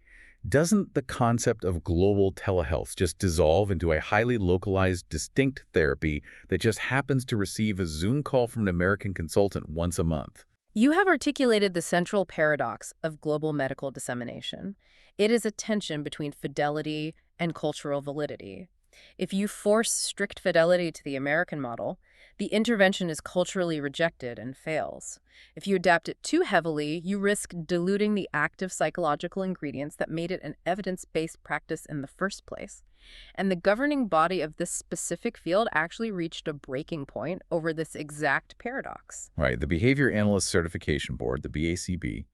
Doesn't the concept of global telehealth just dissolve into a highly localized, distinct therapy that just happens to receive a Zoom call from an American consultant once a month? You have articulated the central paradox of global medical dissemination. It is a tension between fidelity and cultural validity. If you force strict fidelity to the American model, the intervention is culturally rejected and fails. If you adapt it too heavily, you risk diluting the active psychological ingredients that made it an evidence-based practice in the first place. And the governing body of this specific field actually reached a breaking point over this exact paradox. Right. The Behavior Analyst Certification Board, the BACB,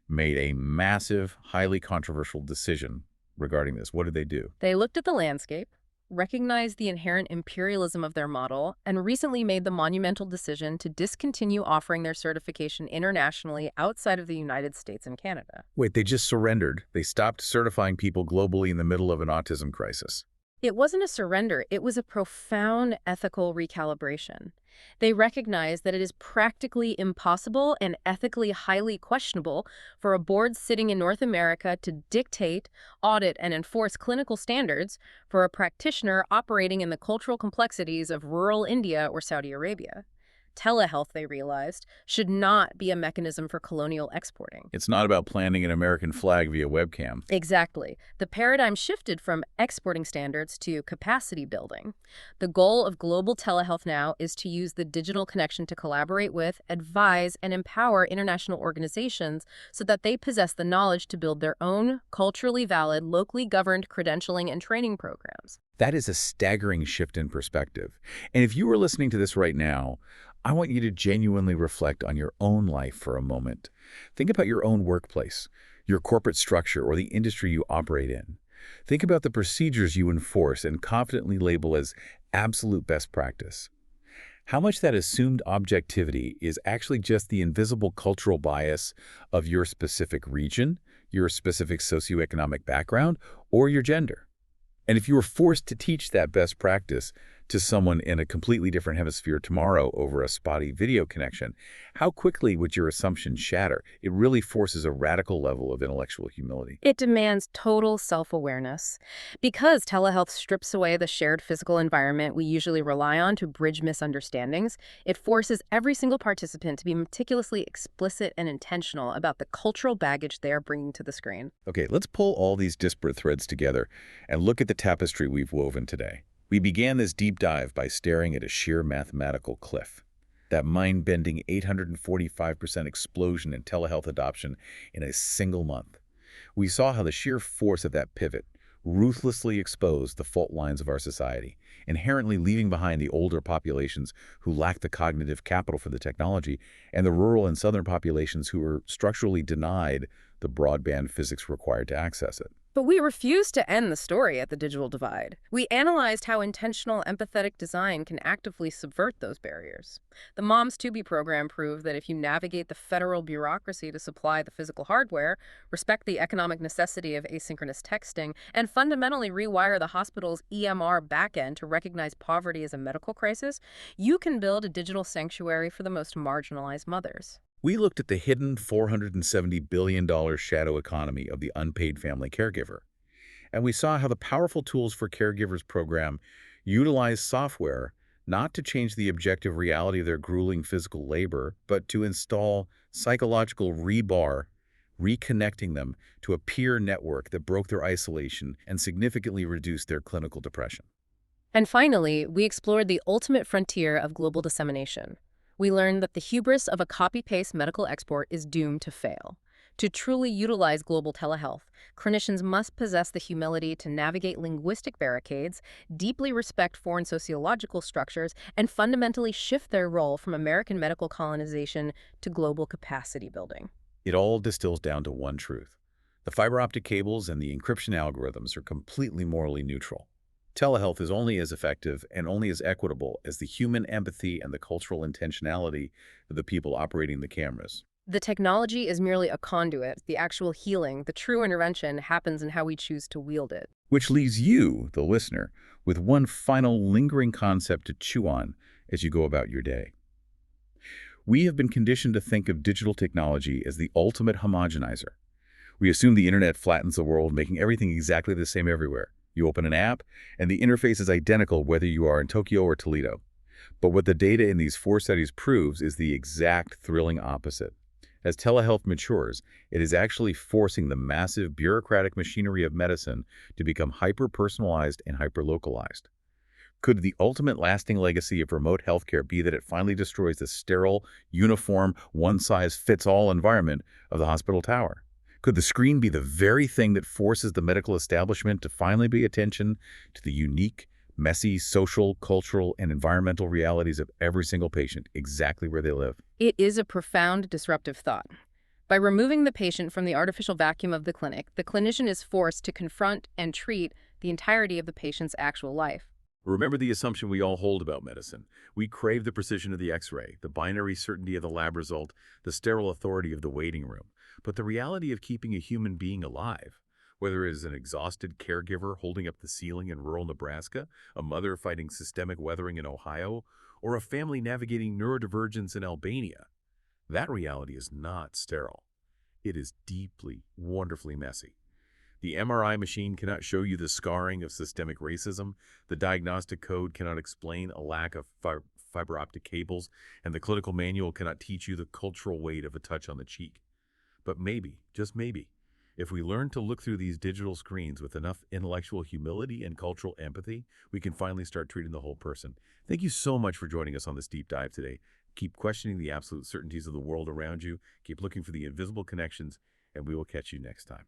made a massive, highly controversial decision regarding this. What did they do? They looked at the landscape, recognized the inherent imperialism of their model, and recently made the monumental decision to discontinue offering their certification internationally outside of the United States and Canada. Wait, they just surrendered. They stopped certifying people globally in the middle of an autism crisis. It wasn't a surrender, it was a profound ethical recalibration. They recognized that it is practically impossible and ethically highly questionable for a board sitting in North America to dictate, audit, and enforce clinical standards for a practitioner operating in the cultural complexities of rural India or Saudi Arabia. Telehealth, they realized, should not be a mechanism for colonial exporting. It's not about planting an American flag via webcam. Exactly. The paradigm shifted from exporting standards to capacity building. The goal of global telehealth now is to use the digital connection to collaborate with, advise, and empower international organizations so that they possess the knowledge to build their own culturally valid, locally governed credentialing and training programs. That is a staggering shift in perspective. And if you are listening to this right now, I want you to genuinely reflect on your own life for a moment. Think about your own workplace, your corporate structure, or the industry you operate in. Think about the procedures you enforce and confidently label as absolute best practice. How much that assumed objectivity is actually just the invisible cultural bias of your specific region, your specific socioeconomic background, or your gender? And if you were forced to teach that best practice to someone in a completely different hemisphere tomorrow over a spotty video connection, how quickly would your assumptions shatter? It really forces a radical level of intellectual humility. It demands total self-awareness. Because telehealth strips away the shared physical environment we usually rely on to bridge misunderstandings, it forces every single participant to be meticulously explicit and intentional about the cultural baggage they are bringing to the screen. Okay, let's pull all these disparate threads together and look at the tapestry we've woven today. We began this deep dive by staring at a sheer mathematical cliff. That mind-bending 845% explosion in telehealth adoption in a single month. We saw how the sheer force of that pivot ruthlessly exposed the fault lines of our society, inherently leaving behind the older populations who lacked the cognitive capital for the technology, and the rural and southern populations who were structurally denied the broadband physics required to access it. But we refused to end the story at the digital divide. We analyzed how intentional, empathetic design can actively subvert those barriers. The Moms To Be program proved that if you navigate the federal bureaucracy to supply the physical hardware, respect the economic necessity of asynchronous texting, and fundamentally rewire the hospital's EMR backend to recognize poverty as a medical crisis, you can build a digital sanctuary for the most marginalized mothers. We looked at the hidden $470 billion shadow economy of the unpaid family caregiver, and we saw how the powerful Tools for Caregivers program utilize software not to change the objective reality of their grueling physical labor, but to install psychological rebar, reconnecting them to a peer network that broke their isolation and significantly reduced their clinical depression. And finally, we explored the ultimate frontier of global dissemination. We learned that the hubris of a copy-paste medical export is doomed to fail. To truly utilize global telehealth, clinicians must possess the humility to navigate linguistic barricades, deeply respect foreign sociological structures, and fundamentally shift their role from American medical colonization to global capacity building. It all distills down to one truth. The fiber optic cables and the encryption algorithms are completely morally neutral. Telehealth is only as effective and only as equitable as the human empathy and the cultural intentionality of the people operating the cameras. The technology is merely a conduit. The actual healing, the true intervention, happens in how we choose to wield it. Which leaves you, the listener, with one final lingering concept to chew on as you go about your day. We have been conditioned to think of digital technology as the ultimate homogenizer. We assume the internet flattens the world, making everything exactly the same everywhere. You open an app, and the interface is identical whether you are in Tokyo or Toledo. But what the data in these 4 studies proves is the exact thrilling opposite. As telehealth matures, it is actually forcing the massive bureaucratic machinery of medicine to become hyper-personalized and hyper-localized. Could the ultimate lasting legacy of remote healthcare be that it finally destroys the sterile, uniform, one-size-fits-all environment of the hospital tower? Could the screen be the very thing that forces the medical establishment to finally pay attention to the unique, messy social, cultural, and environmental realities of every single patient, exactly where they live? It is a profound disruptive thought. By removing the patient from the artificial vacuum of the clinic, the clinician is forced to confront and treat the entirety of the patient's actual life. Remember the assumption we all hold about medicine. We crave the precision of the X-ray, the binary certainty of the lab result, the sterile authority of the waiting room. But the reality of keeping a human being alive, whether it is an exhausted caregiver holding up the ceiling in rural Nebraska, a mother fighting systemic weathering in Ohio, or a family navigating neurodivergence in Albania, that reality is not sterile. It is deeply, wonderfully messy. The MRI machine cannot show you the scarring of systemic racism, the diagnostic code cannot explain a lack of fiber optic cables, and the clinical manual cannot teach you the cultural weight of a touch on the cheek. But maybe, just maybe, if we learn to look through these digital screens with enough intellectual humility and cultural empathy, we can finally start treating the whole person. Thank you so much for joining us on this deep dive today. Keep questioning the absolute certainties of the world around you, keep looking for the invisible connections, and we will catch you next time.